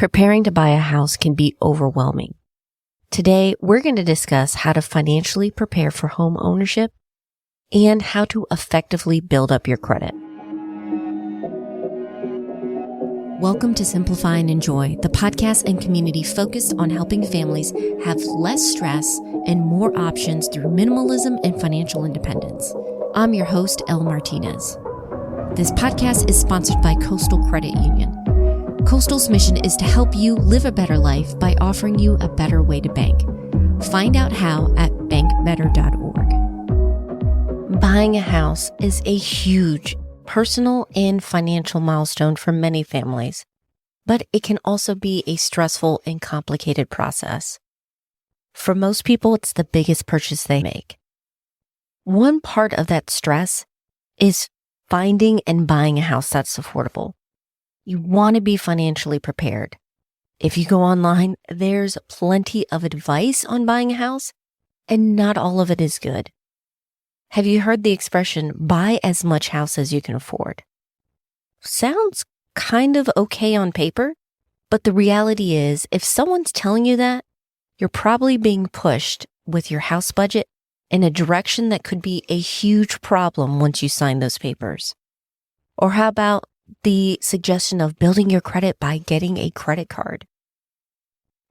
Preparing to buy a house can be overwhelming. Today, we're going to discuss how to financially prepare for home ownership and how to effectively build up your credit. Welcome to Simplify and Enjoy, the podcast and community focused on helping families have less stress and more options through minimalism and financial independence. I'm your host, Elle Martinez. This podcast is sponsored by Coastal Credit Union. Coastal's mission is to help you live a better life by offering you a better way to bank. Find out how at bankbetter.org. Buying a house is a huge personal and financial milestone for many families, but it can also be a stressful and complicated process. For most people, it's the biggest purchase they make. One part of that stress is finding and buying a house that's affordable. You want to be financially prepared. If you go online, there's plenty of advice on buying a house, and not all of it is good. Have you heard the expression, buy as much house as you can afford? Sounds kind of okay on paper, but the reality is, if someone's telling you that, you're probably being pushed with your house budget in a direction that could be a huge problem once you sign those papers. Or how about the suggestion of building your credit by getting a credit card?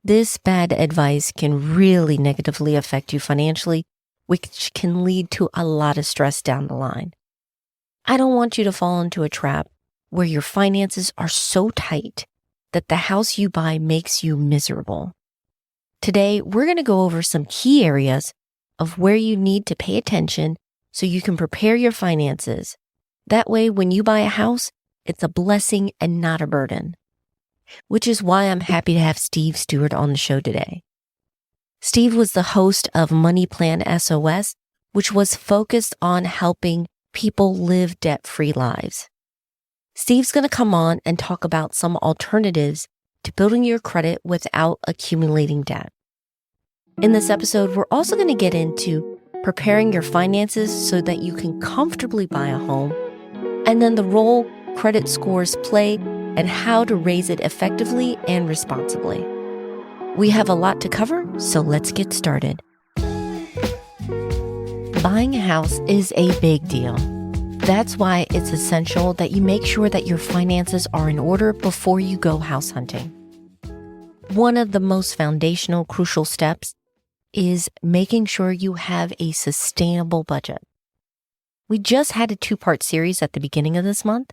This bad advice can really negatively affect you financially, which can lead to a lot of stress down the line. I don't want you to fall into a trap where your finances are so tight that the house you buy makes you miserable. Today, we're going to go over some key areas of where you need to pay attention so you can prepare your finances. That way, when you buy a house, it's a blessing and not a burden, which is why I'm happy to have Steve Stewart on the show today. Steve was the host of Money Plan SOS, which was focused on helping people live debt-free lives. Steve's going to come on and talk about some alternatives to building your credit without accumulating debt. In this episode, we're also going to get into preparing your finances so that you can comfortably buy a home, and then the role credit scores play and how to raise it effectively and responsibly. We have a lot to cover, so let's get started. Buying a house is a big deal. That's why it's essential that you make sure that your finances are in order before you go house hunting. One of the most foundational, crucial steps is making sure you have a sustainable budget. We just had a 2-part series at the beginning of this month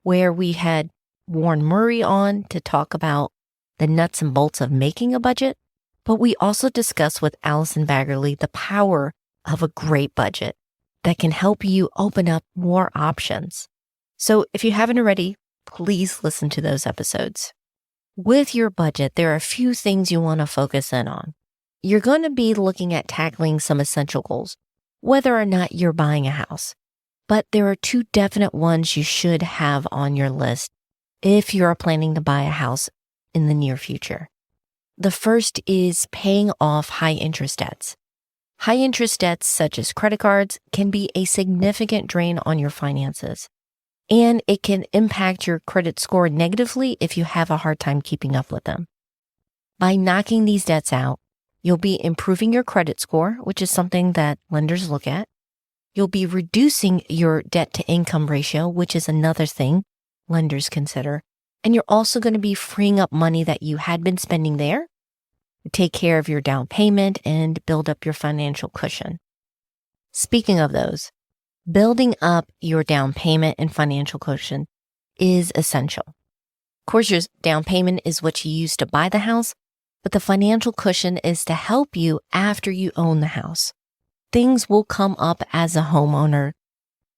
where we had Warren Murray on to talk about the nuts and bolts of making a budget, but we also discussed with Allison Baggerly the power of a great budget that can help you open up more options. So if you haven't already, please listen to those episodes. With your budget, there are a few things you want to focus in on. You're going to be looking at tackling some essential goals, whether or not you're buying a house. But there are 2 definite ones you should have on your list if you're planning to buy a house in the near future. The first is paying off high interest debts. High interest debts such as credit cards can be a significant drain on your finances, and it can impact your credit score negatively if you have a hard time keeping up with them. By knocking these debts out, you'll be improving your credit score, which is something that lenders look at. You'll be reducing your debt-to-income ratio, which is another thing lenders consider. And you're also going to be freeing up money that you had been spending there to take care of your down payment and build up your financial cushion. Speaking of those, building up your down payment and financial cushion is essential. Of course, your down payment is what you use to buy the house, but the financial cushion is to help you after you own the house. Things will come up as a homeowner.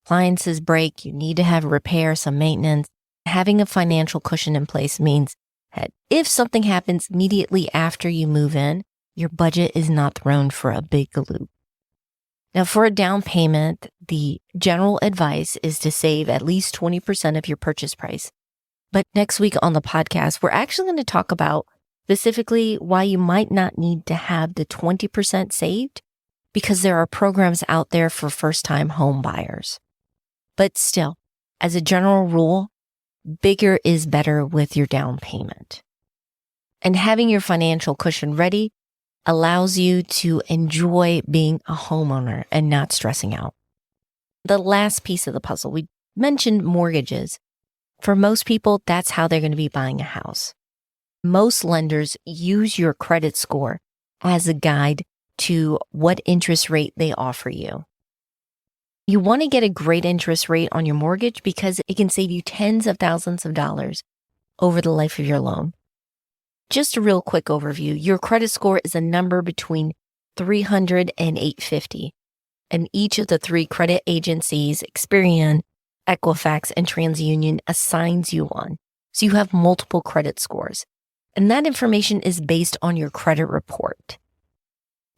Appliances break, you need to have a repair, some maintenance. Having a financial cushion in place means that if something happens immediately after you move in, your budget is not thrown for a big loop. Now, for a down payment, the general advice is to save at least 20% of your purchase price. But next week on the podcast, we're actually going to talk about specifically why you might not need to have the 20% saved, because there are programs out there for first-time home buyers. But still, as a general rule, bigger is better with your down payment. And having your financial cushion ready allows you to enjoy being a homeowner and not stressing out. The last piece of the puzzle, we mentioned mortgages. For most people, that's how they're going to be buying a house. Most lenders use your credit score as a guide to what interest rate they offer you. You want to get a great interest rate on your mortgage because it can save you tens of thousands of dollars over the life of your loan. Just a real quick overview. Your credit score is a number between 300 and 850. And each of the three credit agencies, Experian, Equifax, and TransUnion, assigns you one. So you have multiple credit scores. And that information is based on your credit report.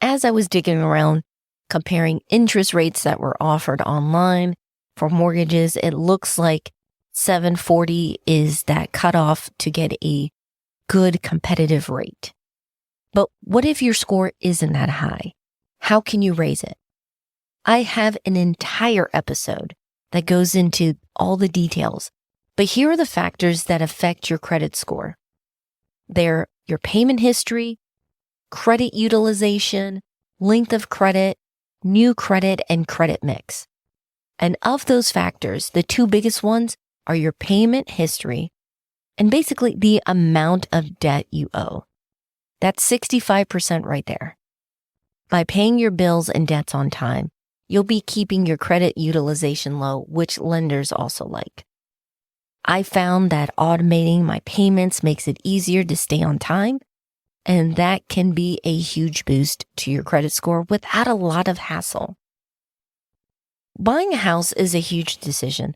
As I was digging around, comparing interest rates that were offered online for mortgages, it looks like 740 is that cutoff to get a good competitive rate. But what if your score isn't that high? How can you raise it? I have an entire episode that goes into all the details, but here are the factors that affect your credit score. They're your payment history, credit utilization, length of credit, new credit, and credit mix. And of those factors, the two biggest ones are your payment history and basically the amount of debt you owe. That's 65% right there. By paying your bills and debts on time, you'll be keeping your credit utilization low, which lenders also like. I found that automating my payments makes it easier to stay on time, and that can be a huge boost to your credit score without a lot of hassle. Buying a house is a huge decision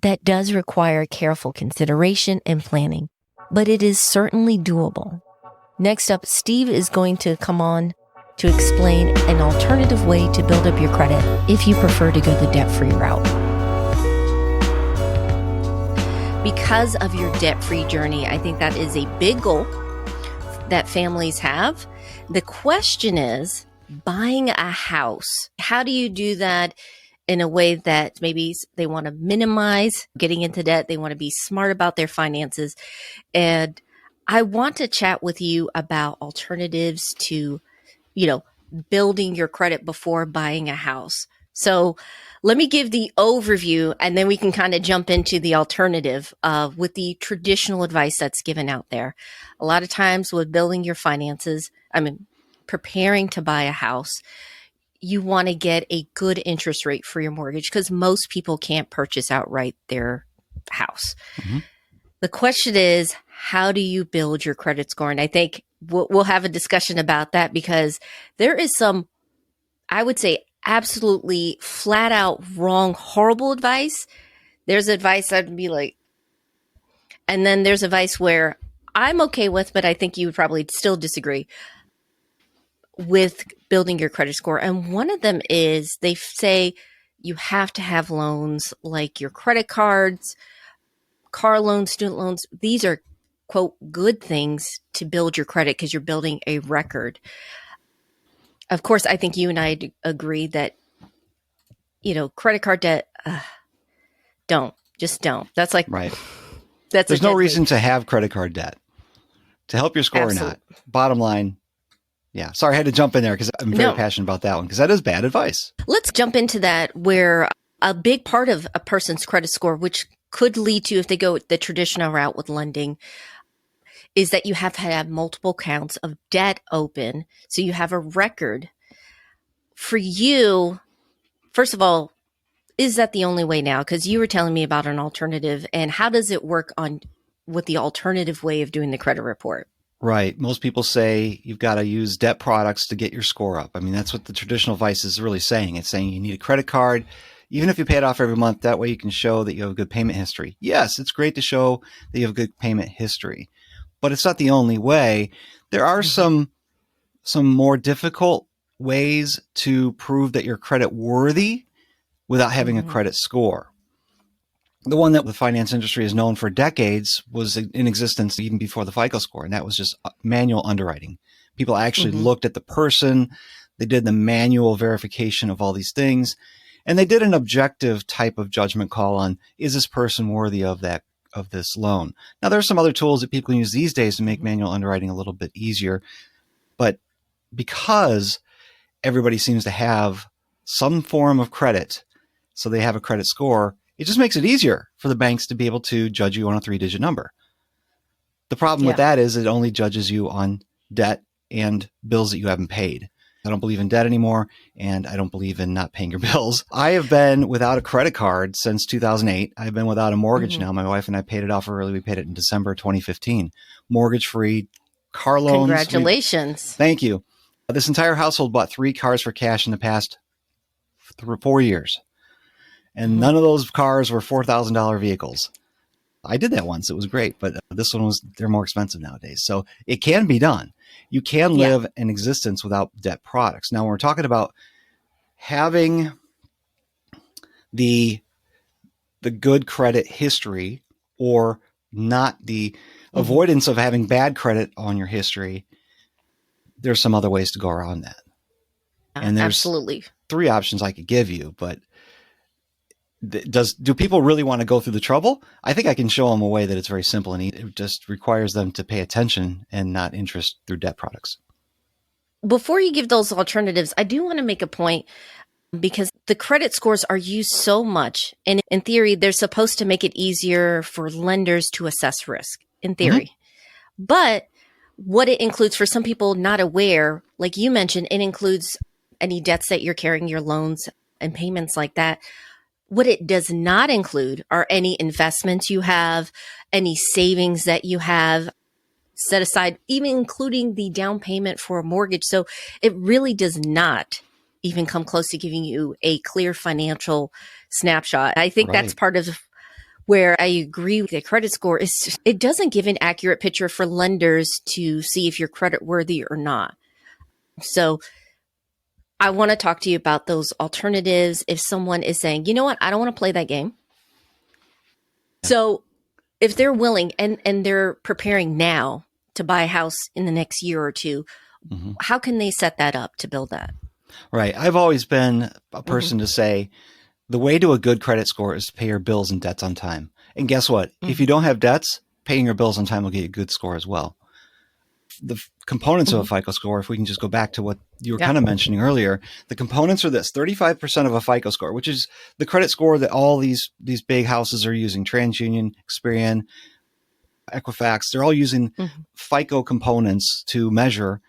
that does require careful consideration and planning, but it is certainly doable. Next up, Steve is going to come on to explain an alternative way to build up your credit if you prefer to go the debt-free route. Because of your debt-free journey, I think that is a big goal that families have. The question is, buying a house, how do you do that in a way that maybe they want to minimize getting into debt? They want to be smart about their finances. And I want to chat with you about alternatives to, building your credit before buying a house. So let me give the overview and then we can kind of jump into the alternative with the traditional advice that's given out there. A lot of times with building your finances, preparing to buy a house, you want to get a good interest rate for your mortgage because most people can't purchase outright their house. Mm-hmm. The question is, how do you build your credit score? And I think we'll have a discussion about that because there is some, I would say, absolutely flat out wrong, horrible advice. There's advice I'd be like, and then there's advice where I'm okay with, but I think you would probably still disagree with building your credit score. And one of them is they say you have to have loans like your credit cards, car loans, student loans. These are, quote, good things to build your credit because you're building a record. Of course, I think you and I agree that, credit card debt, don't. That's like, right. There's no reason to have credit card debt to help your score. Absolutely. Or not. Bottom line. Yeah. Sorry, I had to jump in there because I'm very passionate about that one because that is bad advice. Let's jump into that where a big part of a person's credit score, which could lead to, if they go the traditional route with lending, is that you have to have multiple counts of debt open. So you have a record. For you, first of all, is that the only way now? Because you were telling me about an alternative, and how does it work with the alternative way of doing the credit report? Right. Most people say you've got to use debt products to get your score up. That's what the traditional advice is really saying. It's saying you need a credit card, even if you pay it off every month. That way you can show that you have a good payment history. Yes, it's great to show that you have good payment history, but it's not the only way. There are some more difficult ways to prove that you're credit worthy without having a credit score. The one that the finance industry is known for decades was in existence even before the FICO score, and that was just manual underwriting. People actually looked at the person, they did the manual verification of all these things, and they did an objective type of judgment call on, is this person worthy of that of this loan. Now, there are some other tools that people can use these days to make manual underwriting a little bit easier, but because everybody seems to have some form of credit, so they have a credit score, it just makes it easier for the banks to be able to judge you on a 3-digit number. The problem with that is it only judges you on debt and bills that you haven't paid. I don't believe in debt anymore, and I don't believe in not paying your bills. I have been without a credit card since 2008. I've been without a mortgage now. My wife and I paid it off early. We paid it in December 2015. Mortgage-free, car loans. Congratulations. Thank you. This entire household bought 3 cars for cash in the past 4 years. And none of those cars were $4,000 vehicles. I did that once. It was great, but they're more expensive nowadays. So it can be done. You can live an existence without debt products. Now, when we're talking about having the good credit history or not the avoidance of having bad credit on your history, there's some other ways to go around that. And there's absolutely 3 options I could give you, but do people really want to go through the trouble? I think I can show them a way that it's very simple and it just requires them to pay attention and not interest through debt products. Before you give those alternatives, I do want to make a point because the credit scores are used so much. And in theory, they're supposed to make it easier for lenders to assess risk, in theory. But what it includes for some people not aware, like you mentioned, it includes any debts that you're carrying, your loans and payments like that. What it does not include are any investments you have, any savings that you have set aside, even including the down payment for a mortgage. So it really does not even come close to giving you a clear financial snapshot. I think that's part of where I agree with the credit score is it doesn't give an accurate picture for lenders to see if you're credit worthy or not. So I want to talk to you about those alternatives. If someone is saying, you know what, I don't want to play that game. So if they're willing and they're preparing now to buy a house in the next year or two, how can they set that up to build that? Right. I've always been a person to say the way to a good credit score is to pay your bills and debts on time. And guess what? If you don't have debts, paying your bills on time will get you a good score as well. The components of a FICO score, if we can just go back to what you were kind of mentioning earlier, the components are this: 35% of a FICO score, which is the credit score that all these big houses are using, TransUnion, Experian, Equifax, they're all using FICO components to measure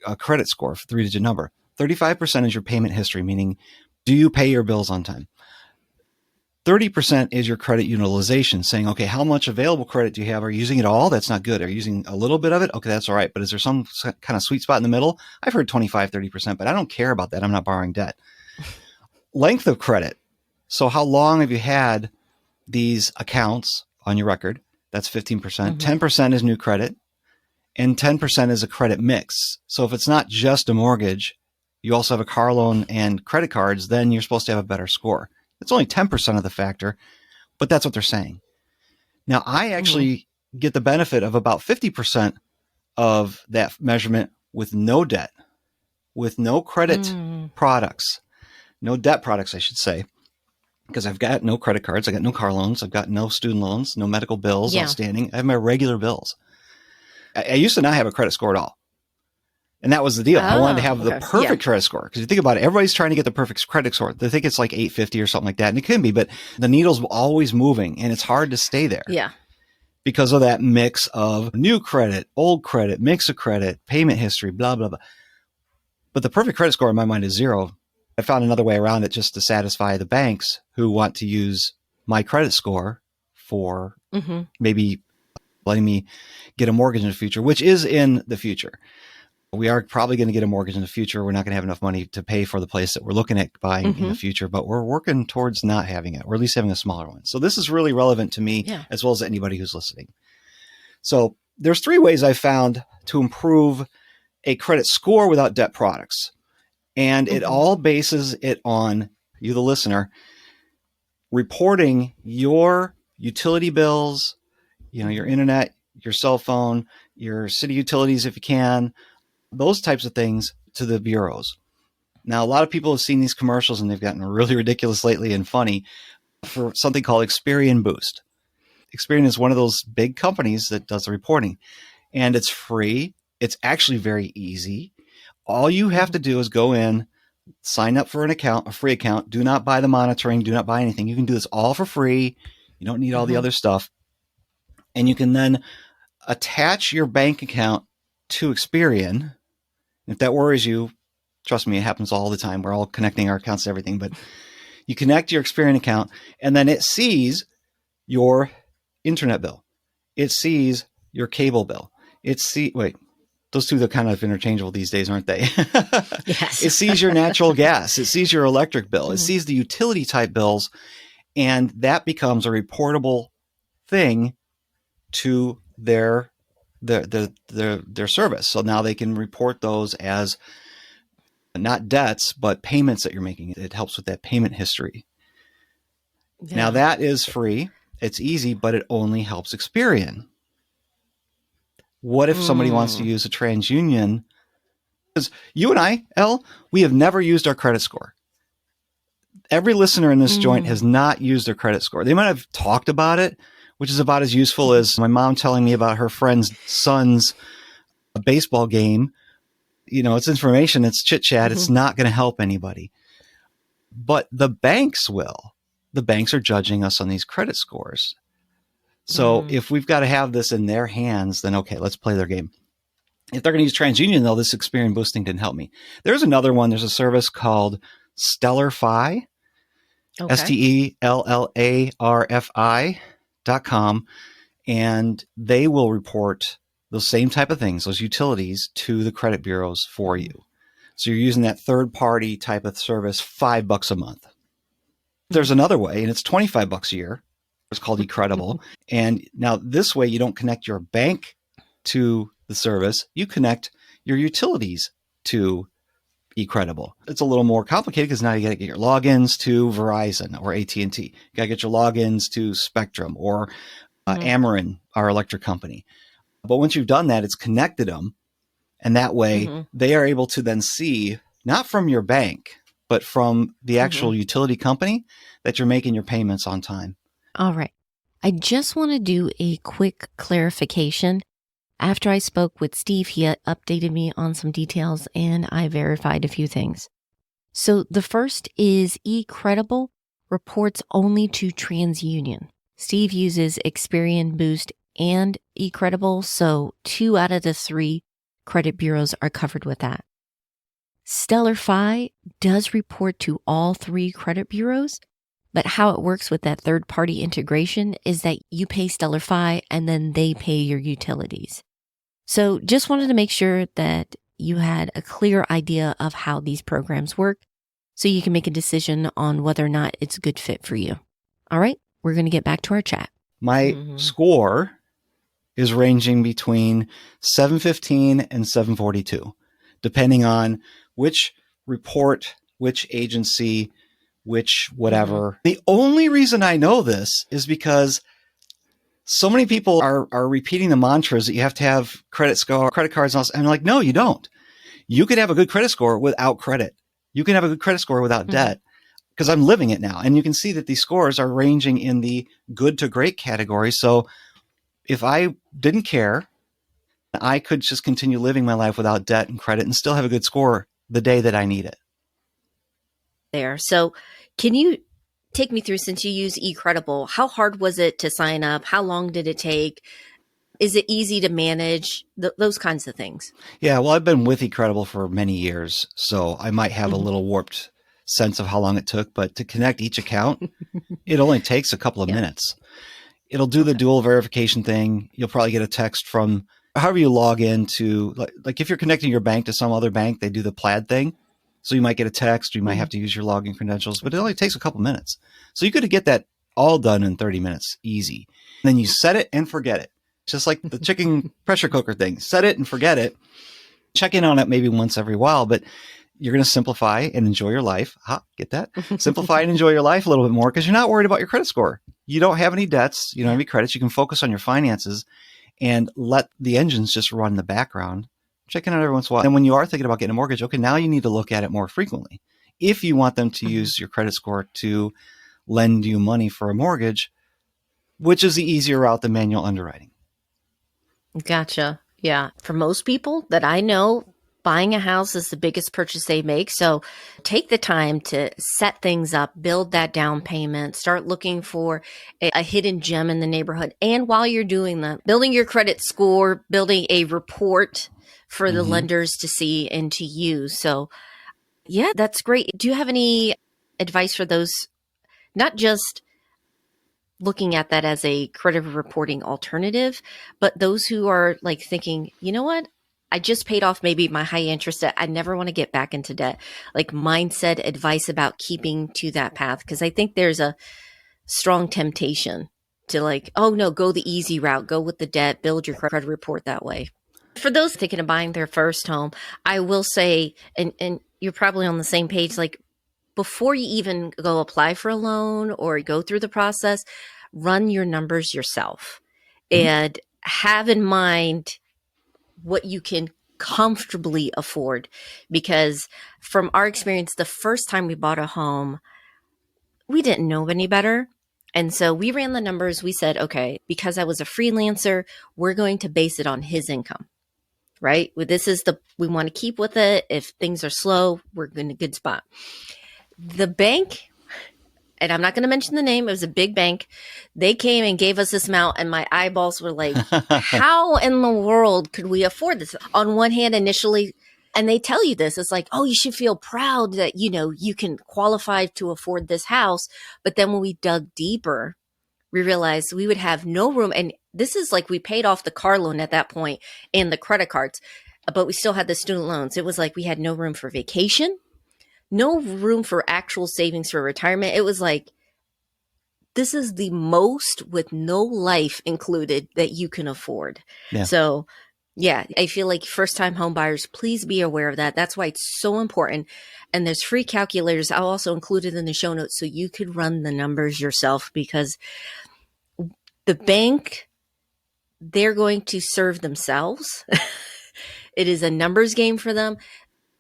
a credit score, 3-digit number. 35% is your payment history, meaning do you pay your bills on time? 30% is your credit utilization, saying, okay, how much available credit do you have? Are you using it all? That's not good. Are you using a little bit of it? Okay, that's all right. But is there some kind of sweet spot in the middle? I've heard 25, 30%, but I don't care about that. I'm not borrowing debt. Length of credit. So how long have you had these accounts on your record? That's 15%. 10% is new credit, and 10% is a credit mix. So if it's not just a mortgage, you also have a car loan and credit cards, then you're supposed to have a better score. It's only 10% of the factor, but that's what they're saying. Now, I actually get the benefit of about 50% of that measurement with no debt, with no credit products, no debt products, I should say, because I've got no credit cards. I got no car loans. I've got no student loans, no medical bills outstanding. I have my regular bills. I used to not have a credit score at all. And that was the deal. I wanted to have the perfect credit score. Because you think about it, everybody's trying to get the perfect credit score. They think it's like 850 or something like that. And it can be, but the needle's always moving and it's hard to stay there. Yeah. Because of that mix of new credit, old credit, mix of credit, payment history, blah, blah, blah. But the perfect credit score in my mind is 0. I found another way around it just to satisfy the banks who want to use my credit score for maybe letting me get a mortgage in the future, which is in the future. We are probably going to get a mortgage in the future. We're not going to have enough money to pay for the place that we're looking at buying in the future, but we're working towards not having it, or at least having a smaller one. So this is really relevant to me as well as anybody who's listening. So there's 3 ways I found to improve a credit score without debt products. And it all bases it on you, the listener, reporting your utility bills, your internet, your cell phone, your city utilities, if you can, those types of things to the bureaus. Now, a lot of people have seen these commercials and they've gotten really ridiculous lately and funny for something called Experian Boost. Experian is one of those big companies that does the reporting, and it's free. It's actually very easy. All you have to do is go in, sign up for an account, a free account. Do not buy the monitoring. Do not buy anything. You can do this all for free. You don't need all the other stuff. And you can then attach your bank account to Experian. If that worries you, trust me, it happens all the time. We're all connecting our accounts to everything, but you connect your Experian account and then it sees your internet bill. It sees your cable bill. Those two are kind of interchangeable these days, aren't they? Yes. It sees your natural gas. It sees your electric bill. It sees the utility type bills, and that becomes a reportable thing to their service. So now they can report those as not debts, but payments that you're making. It helps with that payment history. Yeah. Now that is free. It's easy, but it only helps Experian. What if somebody wants to use a TransUnion? Because you and I, Elle, we have never used our credit score. Every listener in this joint has not used their credit score. They might have talked about it, which is about as useful as my mom telling me about her friend's son's baseball game. You know, it's information, it's chit chat. It's not going to help anybody. But the banks will. The banks are judging us on these credit scores. So if we've got to have this in their hands, then okay, let's play their game. If they're going to use TransUnion, though, this Experian boosting didn't help me. There's another one. There's a service called StellarFi, StellarFi.com, and they will report those same type of things, those utilities, to the credit bureaus for you. So you're using that third-party type of service, $5 a month. There's another way, and it's $25 a year. It's called eCredible. And now this way, you don't connect your bank to the service. You connect your utilities to eCredible. It's a little more complicated because now you got to get your logins to Verizon or AT&T. You got to get your logins to Spectrum or Ameren, our electric company. But once you've done that, it's connected them. And that way they are able to then see, not from your bank, but from the actual utility company, that you're making your payments on time. All right. I just want to do a quick clarification. After I spoke with Steve, he updated me on some details and I verified a few things. So the first is eCredible reports only to TransUnion. Steve uses Experian Boost and eCredible, so 2 out of the 3 credit bureaus are covered with that. StellarFi does report to all 3 credit bureaus, but how it works with that third-party integration is that you pay StellarFi and then they pay your utilities. So just wanted to make sure that you had a clear idea of how these programs work so you can make a decision on whether or not it's a good fit for you. All right, we're going to get back to our chat. My score is ranging between 715 and 742, depending on which report, which agency, which whatever. The only reason I know this is because so many people are repeating the mantras that you have to have credit score, credit cards, and all. And I'm like, no, you don't. You could have a good credit score without credit. You can have a good credit score without debt, because I'm living it now. And you can see that these scores are ranging in the good to great category. So if I didn't care, I could just continue living my life without debt and credit and still have a good score the day that I need it. There. So can you take me through, since you use eCredible, how hard was it to sign up? How long did it take? Is it easy to manage? Those kinds of things. Yeah, well, I've been with eCredible for many years, so I might have a little warped sense of how long it took, but to connect each account, it only takes a couple of minutes. It'll do the dual verification thing. You'll probably get a text from however you log into, like if you're connecting your bank to some other bank, they do the plaid thing. So you might get a text, or you might have to use your login credentials, but it only takes a couple minutes. So you could get that all done in 30 minutes, easy. And then you set it and forget it. Just like the chicken pressure cooker thing. Set it and forget it. Check in on it maybe once every while, but you're going to simplify and enjoy your life. Get that? Simplify and enjoy your life a little bit more because you're not worried about your credit score. You don't have any debts. You don't have any credits. You can focus on your finances and let the engines just run in the background. Check in on every once in a while. And when you are thinking about getting a mortgage, okay, now you need to look at it more frequently. If you want them to use your credit score to lend you money for a mortgage, which is the easier route than manual underwriting. Gotcha. Yeah. For most people that I know, buying a house is the biggest purchase they make. So take the time to set things up, build that down payment, start looking for a hidden gem in the neighborhood. And while you're doing that, building your credit score, building a report for the lenders to see and to use. So yeah, that's great. Do you have any advice for those, not just looking at that as a credit reporting alternative, but those who are like thinking, you know what? I just paid off maybe my high interest debt. I never want to get back into debt. Like mindset advice about keeping to that path. Cause I think there's a strong temptation to like, oh no, go the easy route, go with the debt, build your credit report that way. For those thinking of buying their first home, I will say, and you're probably on the same page, like before you even go apply for a loan or go through the process, run your numbers yourself and have in mind what you can comfortably afford. Because from our experience, the first time we bought a home, we didn't know any better. And so we ran the numbers. We said, okay, because I was a freelancer, we're going to base it on his income, right? We want to keep with it. If things are slow, we're in a good spot. The bank, and I'm not going to mention the name, it was a big bank. They came and gave us this amount, and my eyeballs were like, how in the world could we afford this? On one hand, initially, and they tell you this, it's like, oh, you should feel proud that, you can qualify to afford this house. But then when we dug deeper, we realized we would have no room. And this is like we paid off the car loan at that point and the credit cards, but we still had the student loans. It was like we had no room for vacation, no room for actual savings for retirement. It was like, this is the most with no life included that you can afford. Yeah. So yeah, I feel like first time home buyers, please be aware of that. That's why it's so important. And there's free calculators. I'll also include it in the show notes so you could run the numbers yourself, because the bank, they're going to serve themselves. It is a numbers game for them.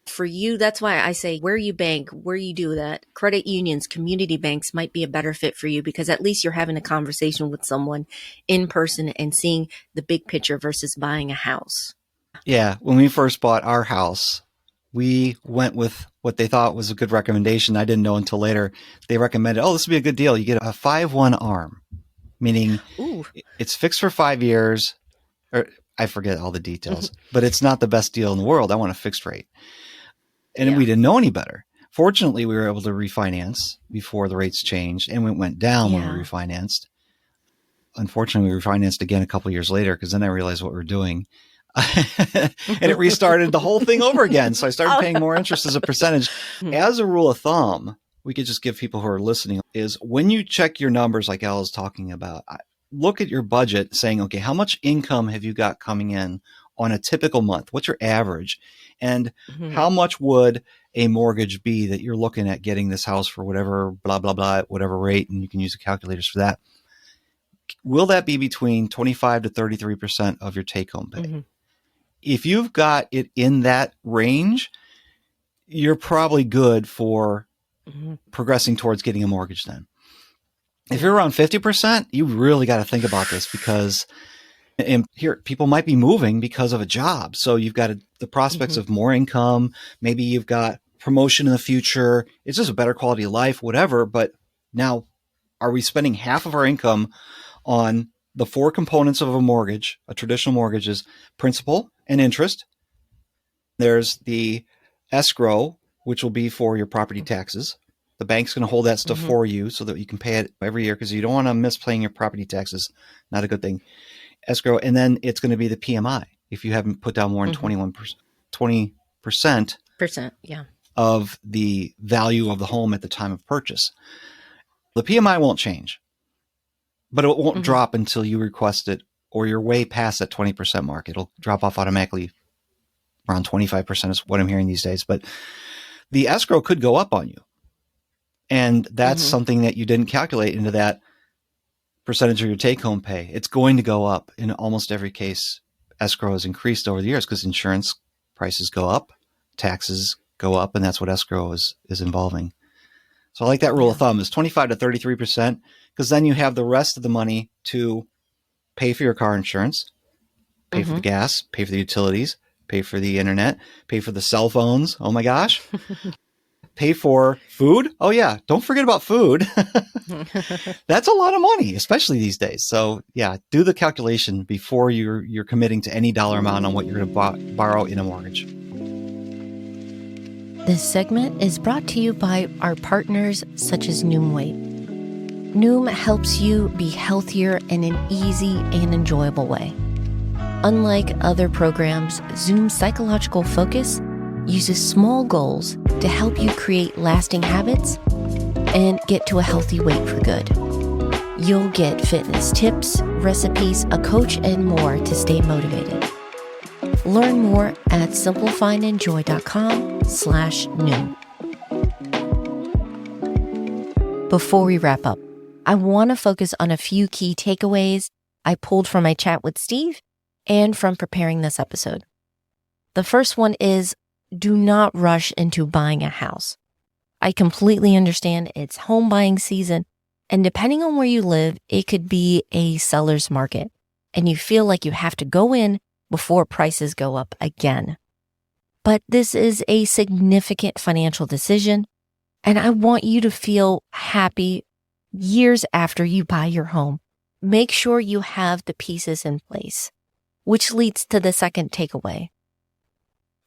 For you, that's why I say where you bank, where you do that, credit unions, community banks might be a better fit for you, because at least you're having a conversation with someone in person and seeing the big picture versus buying a house. Yeah. When we first bought our house, we went with what they thought was a good recommendation. I didn't know until later. They recommended, oh, this would be a good deal. You get a 5-1 ARM, meaning it's fixed for 5 years. Or I forget all the details, but it's not the best deal in the world. I want a fixed rate. And we didn't know any better. Fortunately, we were able to refinance before the rates changed, and it went down when we refinanced. Unfortunately, we refinanced again a couple of years later, because then I realized what we were doing. And it restarted the whole thing over again. So I started paying more interest as a percentage. As a rule of thumb, we could just give people who are listening, is when you check your numbers like Al is talking about, look at your budget saying, okay, how much income have you got coming in on a typical month? What's your average? And how much would a mortgage be that you're looking at getting this house for whatever, blah, blah, blah, whatever rate, and you can use the calculators for that. Will that be between 25 to 33% of your take-home pay? If you've got it in that range, you're probably good for progressing towards getting a mortgage then. If you're around 50%, you really got to think about this, because and here, people might be moving because of a job. So you've got the prospects of more income. Maybe you've got promotion in the future. It's just a better quality of life, whatever. But now, are we spending half of our income on the 4 components of a mortgage? A traditional mortgage is principal and interest. There's the escrow, which will be for your property taxes. The bank's going to hold that stuff for you so that you can pay it every year, because you don't want to miss paying your property taxes. Not a good thing. Escrow, and then it's going to be the PMI if you haven't put down more than 20% of the value of the home at the time of purchase. The PMI won't change, but it won't drop until you request it, or you're way past that 20% mark. It'll drop off automatically. Around 25% is what I'm hearing these days. But the escrow could go up on you, and that's something that you didn't calculate into that percentage of your take-home pay. It's going to go up in almost every case. Escrow has increased over the years because insurance prices go up, taxes go up, and that's what escrow is involving. So I like that rule of thumb is 25 to 33% because then you have the rest of the money to pay for your car insurance, pay for the gas, pay for the utilities, pay for the internet, pay for the cell phones. Oh my gosh. Pay for food. Oh yeah. Don't forget about food. That's a lot of money, especially these days. So yeah, do the calculation before you're committing to any dollar amount on what you're going to borrow in a mortgage. This segment is brought to you by our partners such as Noom Weight. Noom helps you be healthier in an easy and enjoyable way. Unlike other programs, Zoom's psychological focus uses small goals to help you create lasting habits and get to a healthy weight for good. You'll get fitness tips, recipes, a coach, and more to stay motivated. Learn more at simplifyindenjoy.com/Noom. Before we wrap up, I want to focus on a few key takeaways I pulled from my chat with Steve and from preparing this episode. The first one is, do not rush into buying a house. I completely understand it's home buying season, and depending on where you live, it could be a seller's market, and you feel like you have to go in before prices go up again. But this is a significant financial decision, and I want you to feel happy years after you buy your home. Make sure you have the pieces in place, which leads to the second takeaway.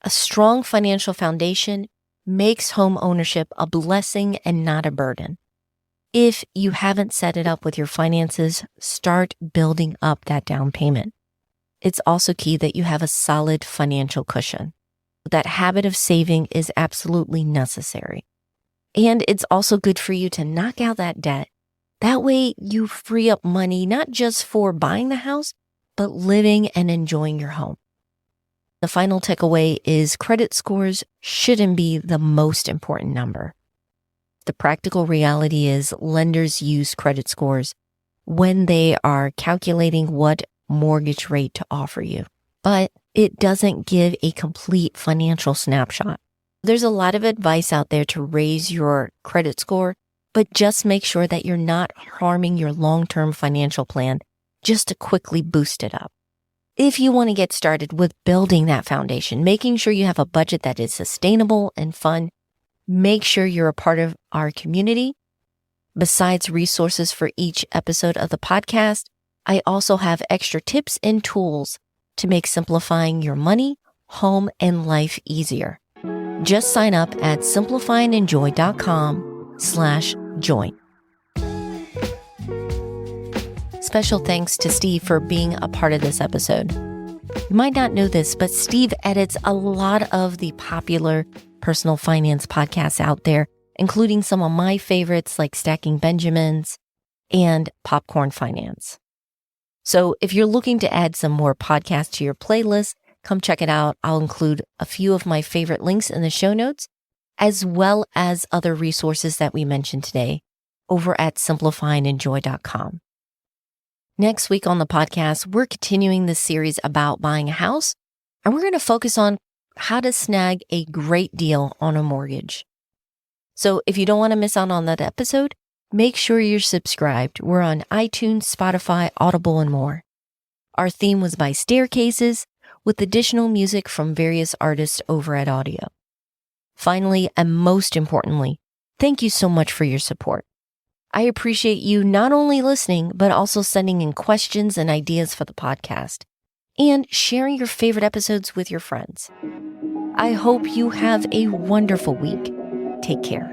A strong financial foundation makes home ownership a blessing and not a burden. If you haven't set it up with your finances, start building up that down payment. It's also key that you have a solid financial cushion. That habit of saving is absolutely necessary. And it's also good for you to knock out that debt. That way you free up money, not just for buying the house, but living and enjoying your home. The final takeaway is credit scores shouldn't be the most important number. The practical reality is lenders use credit scores when they are calculating what mortgage rate to offer you, but it doesn't give a complete financial snapshot. There's a lot of advice out there to raise your credit score, but just make sure that you're not harming your long-term financial plan just to quickly boost it up. If you want to get started with building that foundation, making sure you have a budget that is sustainable and fun, make sure you're a part of our community. Besides resources for each episode of the podcast, I also have extra tips and tools to make simplifying your money, home, and life easier. Just sign up at simplifyindenjoy.com/join. Special thanks to Steve for being a part of this episode. You might not know this, but Steve edits a lot of the popular personal finance podcasts out there, including some of my favorites like Stacking Benjamins and Popcorn Finance. So if you're looking to add some more podcasts to your playlist, come check it out. I'll include a few of my favorite links in the show notes, as well as other resources that we mentioned today over at simplifyindenjoy.com. Next week on the podcast, we're continuing this series about buying a house, and we're going to focus on how to snag a great deal on a mortgage. So if you don't want to miss out on that episode, make sure you're subscribed. We're on iTunes, Spotify, Audible, and more. Our theme was by Staircases, with additional music from various artists over at Audio. Finally, and most importantly, thank you so much for your support. I appreciate you not only listening, but also sending in questions and ideas for the podcast, and sharing your favorite episodes with your friends. I hope you have a wonderful week. Take care.